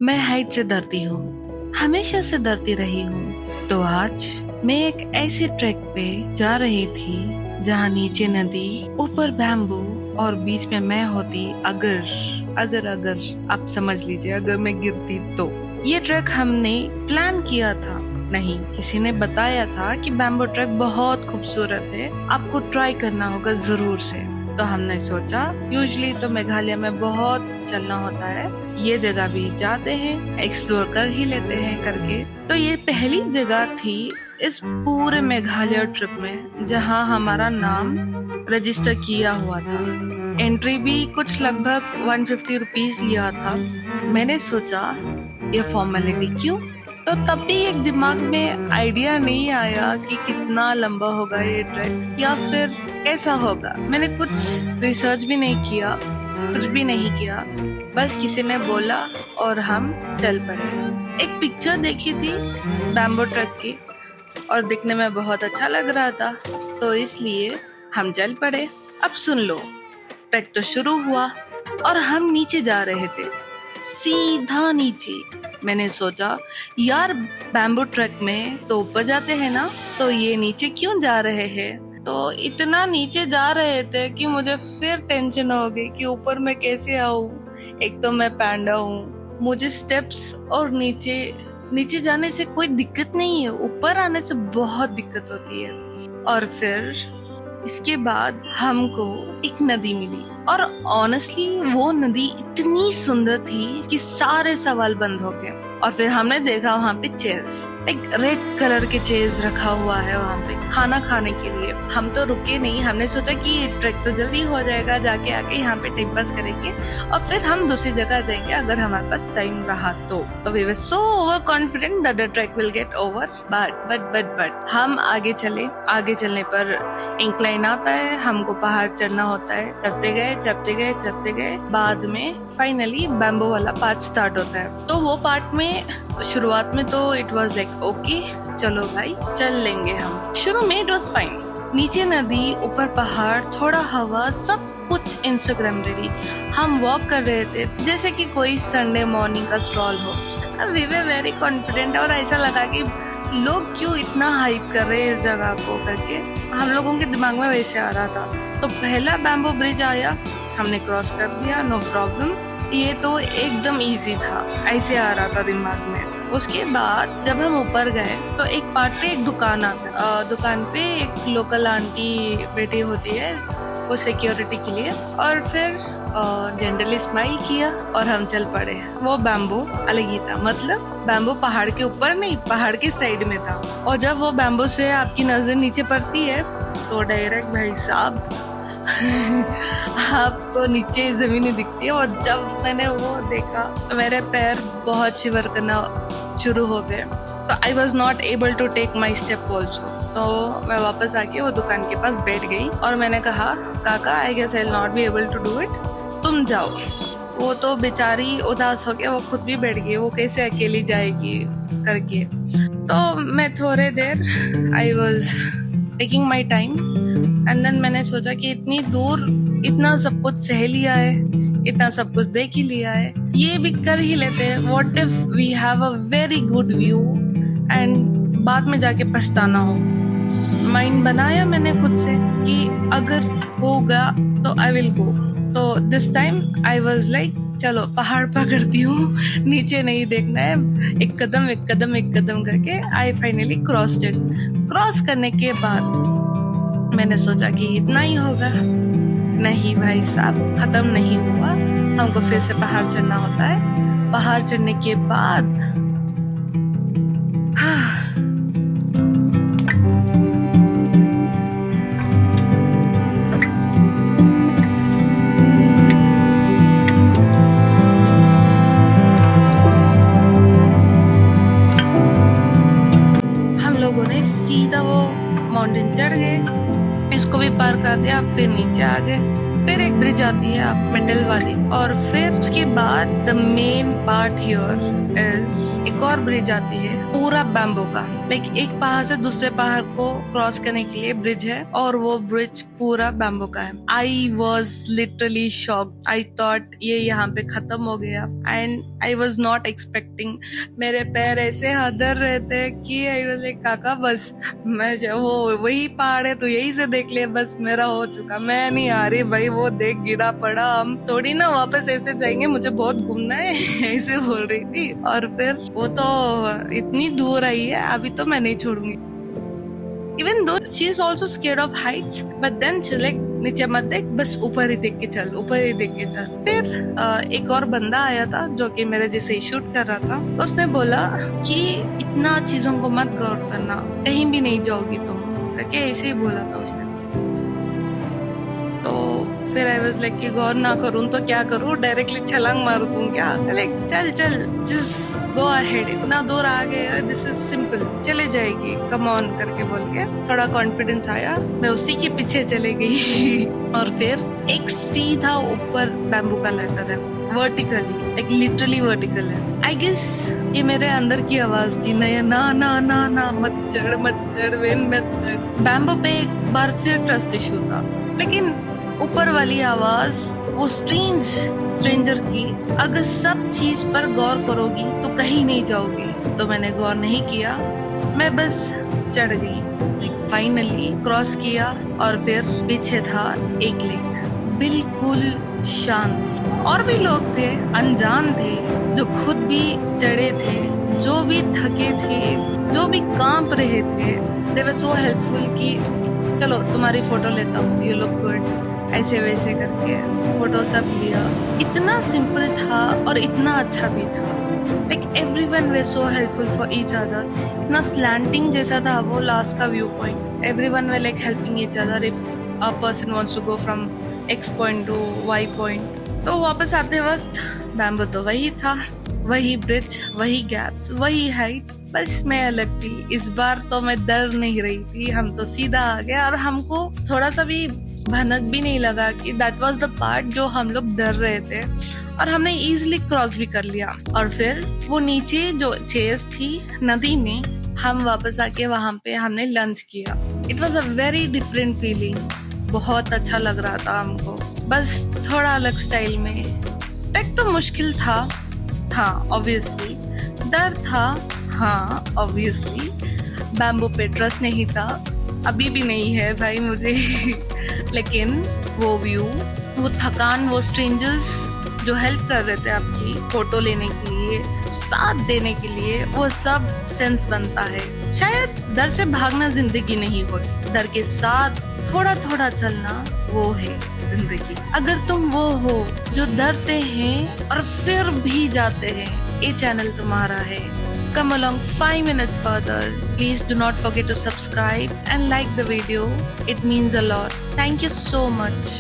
मैं हाइट से डरती हूँ, हमेशा से डरती रही हूँ। तो आज मैं एक ऐसे ट्रैक पे जा रही थी जहाँ नीचे नदी, ऊपर बैम्बू और बीच में मैं होती। अगर अगर अगर आप समझ लीजिए, अगर मैं गिरती तो। ये ट्रैक हमने प्लान किया था, नहीं किसी ने बताया था कि बैम्बू ट्रैक बहुत खूबसूरत है, आपको ट्राई करना होगा जरूर से। तो हमने सोचा यूजुअली तो मेघालय में बहुत चलना होता है, ये जगह भी जाते हैं, एक्सप्लोर कर ही लेते हैं करके। तो ये पहली जगह थी इस पूरे मेघालय ट्रिप में जहां हमारा नाम रजिस्टर किया हुआ था। एंट्री भी कुछ लगभग 150 रुपीज लिया था। मैंने सोचा ये फॉर्मेलिटी क्यों। तो तब भी एक दिमाग में आइडिया नहीं आया कि कितना लंबा होगा ये ट्रैक या फिर कैसा होगा। मैंने कुछ रिसर्च भी नहीं किया, कुछ भी नहीं किया, बस किसी ने बोला और हम चल पड़े। एक पिक्चर देखी थी बैम्बो ट्रक की और दिखने में बहुत अच्छा लग रहा था, तो इसलिए हम चल पड़े। अब सुन लो, ट्रैक तो शुरू हुआ और हम नीचे जा रहे थे, सीधा नीचे। मैंने सोचा यार बैम्बू ट्रक में तो ऊपर जाते हैं ना, तो ये नीचे क्यों जा रहे हैं। तो इतना नीचे जा रहे थे कि मुझे फिर टेंशन हो गई कि ऊपर मैं कैसे आऊं। एक तो मैं पैंडा हूँ, मुझे स्टेप्स और नीचे नीचे जाने से कोई दिक्कत नहीं है, ऊपर आने से बहुत दिक्कत होती है। और फिर इसके बाद हमको एक नदी मिली और ऑनेस्टली वो नदी इतनी सुंदर थी कि सारे सवाल बंद हो गए। और फिर हमने देखा वहाँ पे चेयर्स, एक रेड कलर के चेयर्स रखा हुआ है वहाँ पे खाना खाने के लिए। हम तो रुके नहीं, हमने सोचा कि ट्रैक तो जल्दी हो जाएगा, जाके आके यहाँ पे टाइम पास करेंगे और फिर हम दूसरी जगह जाएंगे अगर हमारे पास टाइम रहा तो we were so over confident that the track will get over. But हम आगे चले। आगे चलने पर इंक्लाइन आता है, हमको पहाड़ चढ़ना होता है। चढ़ते गए बाद में फाइनली बैम्बो वाला पार्ट स्टार्ट होता है। तो वो पार्ट में शुरुआत में तो इट वाज लाइक ओके चलो भाई चल लेंगे हम। शुरू में इट वाज फाइन, नीचे नदी, ऊपर पहाड़, थोड़ा हवा, सब कुछ इंस्टाग्राम रेडी। हम वॉक कर रहे थे जैसे कि कोई संडे मॉर्निंग का स्ट्रॉल हो। वी वर वेरी कॉन्फिडेंट और ऐसा लगा कि लोग क्यों इतना हाइप कर रहे हैं इस जगह को करके, हम लोगों के दिमाग में वैसे आ रहा था। तो पहला बैम्बो ब्रिज आया, हमने क्रॉस कर दिया, नो प्रॉब्लम। ये तो एकदम इजी था, ऐसे आ रहा था दिमाग में। उसके बाद जब हम ऊपर गए तो एक पार्ट पे एक दुकान आता है। दुकान पे एक लोकल आंटी बैठी होती है, वो सिक्योरिटी के लिए। और फिर जनरली स्माइल किया और हम चल पड़े। वो बैम्बो अलग ही था, मतलब बैम्बो पहाड़ के ऊपर नहीं, पहाड़ के साइड में था। और जब वो बैम्बो से आपकी नजर नीचे पड़ती है तो डायरेक्ट भाई साहब आपको नीचे जमीन ही दिखती है। और जब मैंने वो देखा तो मेरे पैर बहुत शिवर करना शुरू हो गए। तो I was not able to take my step also. तो मैं वापस आके वो दुकान के पास बैठ गई और मैंने कहा काका I guess I will not be able to do it, तुम जाओ। वो तो बेचारी उदास हो गया, वो खुद भी बैठ गई, वो कैसे अकेली जाएगी करके। तो मैं थोड़े देर I was taking my time and then मैंने सोचा कि इतनी दूर इतना सब कुछ सह लिया है, इतना सब कुछ देख ही लिया है, ये भी कर ही लेते हैं। What if we have a very good view and बाद में जाके पछताना हो। माइंड बनाया मैंने खुद से कि अगर होगा तो आई विल गो। तो this time I was like चलो पहाड़ पकड़ती हूँ, नीचे नहीं देखना है, एक कदम एक कदम एक कदम करके I finally crossed it. Cross करने के बाद मैंने सोचा कि इतना ही होगा, नहीं भाई साहब खत्म नहीं हुआ, हमको फिर से पहाड़ चढ़ना होता है। पहाड़ चढ़ने के बाद हम लोगों ने सीधा वो माउंटेन चढ़ गए, इसको भी पार कर दिया, फिर नीचे आ गए। फिर एक ब्रिज आती है आप मेटल वाली, और फिर उसके बाद the main part here is एक और ब्रिज आती है पूरा बैम्बू का। लाइक एक पहाड़ से दूसरे पहाड़ को क्रॉस करने के लिए ब्रिज है, और वो ब्रिज पूरा बैम्बू का है। I was literally shocked. I thought ये यहाँ पे खत्म हो गया, and I was not expecting. मेरे पैर ऐसे हदर रहते हैं कि आई वॉज लाइक काका बस मैं वो वही पहाड़ है तो यही से देख लिया, बस मेरा हो चुका, मैं नहीं आ रही भाई, वो देख गिरा पड़ा, हम थोड़ी ना वापस ऐसे जाएंगे, मुझे बहुत घूमना है ऐसे बोल रही थी। और फिर वो तो इतनी दूर आई है, अभी तो मैं नहीं छोड़ूंगी। Even though she is also scared of heights, but then she like नीचे मत देख, बस ऊपर ही देख के चल, ऊपर ही देख के चल। फिर एक और बंदा आया था जो कि मेरे जैसे ही शूट कर रहा था। उसने बोला कि इतना चीजों को मत गौर करना, कहीं भी नहीं जाओगी तुम, करके ऐसे ही बोला था उसने। तो फिर आई वाज लाइक कि गौर ना करूं तो क्या करूं, डायरेक्टली छलांग मार दूं क्या? लाइक चल चल जस्ट गो अहेड, इतना दूर आ गए, दिस इज सिंपल, चले जाएगी, कम ऑन करके बोल के थोड़ा कॉन्फिडेंस आया, मैं उसी के पीछे चले गई। और फिर एक सीधा ऊपर बैम्बू का लैडर है, वर्टिकली, लाइक लिटरली वर्टिकल है। आई गेस ये मेरे अंदर की आवाज थी, ना ना ना ना मत चढ़ मत चढ़ वेन मत चढ़। बैम्बू पे एक बार फिर ट्रस्ट इशू था, लेकिन ऊपर वाली आवाज वो स्ट्रेंजर की, अगर सब चीज पर गौर करोगी तो कहीं नहीं जाओगी। तो मैंने गौर नहीं किया, मैं बस चढ़ गई। फाइनली क्रॉस किया, और फिर पीछे था एक लेक, बिल्कुल शांत। और भी लोग थे, अनजान थे, जो खुद भी चढ़े थे, जो भी थके थे, जो भी कांप रहे थे। दे वर सो हेल्पफुल कि चलो तुम्हारी फोटो लेता हूँ, यू लुक गुड, ऐसे वैसे करके फोटो सब लिया। इतना सिंपल था और इतना अच्छा भी था। Like everyone were so helpful for each other. इतना स्लैंटिंग जैसा था वो लास्ट का view point. Everyone were like helping each other if a person wants to go from X point to Y point. तो वापस आते वक्त बैम्बू तो वही था, वही ब्रिज, वही गैप्स, वही हाइट, बस मैं अलग थी। इस बार तो मैं डर नहीं रही थी, हम तो सीधा आ गए, और हमको थोड़ा सा भी भनक भी नहीं लगा कि दैट वाज द पार्ट जो हम लोग डर रहे थे, और हमने इजीली क्रॉस भी कर लिया। और फिर वो नीचे जो चेयर्स थी नदी में, हम वापस आके वहां पे हमने लंच किया। It was a very different feeling, बहुत अच्छा लग रहा था हमको, बस थोड़ा अलग स्टाइल में। ट्रैक तो मुश्किल था, हाँ ऑब्वियसली, डर था, हाँ ऑब्वियसली, बैम्बू पे ट्रस्ट नहीं था, अभी भी नहीं है भाई मुझे लेकिन वो व्यू, वो थकान, वो स्ट्रेंजर्स जो हेल्प कर रहे थे आपकी फोटो लेने के लिए, साथ देने के लिए, वो सब सेंस बनता है। शायद डर से भागना जिंदगी नहीं होती, डर के साथ थोड़ा थोड़ा चलना वो है जिंदगी। अगर तुम वो हो जो डरते हैं और फिर भी जाते हैं, ये चैनल तुम्हारा है। Come along 5 minutes further. Please do not forget to subscribe and like the video. It means a lot. Thank you so much.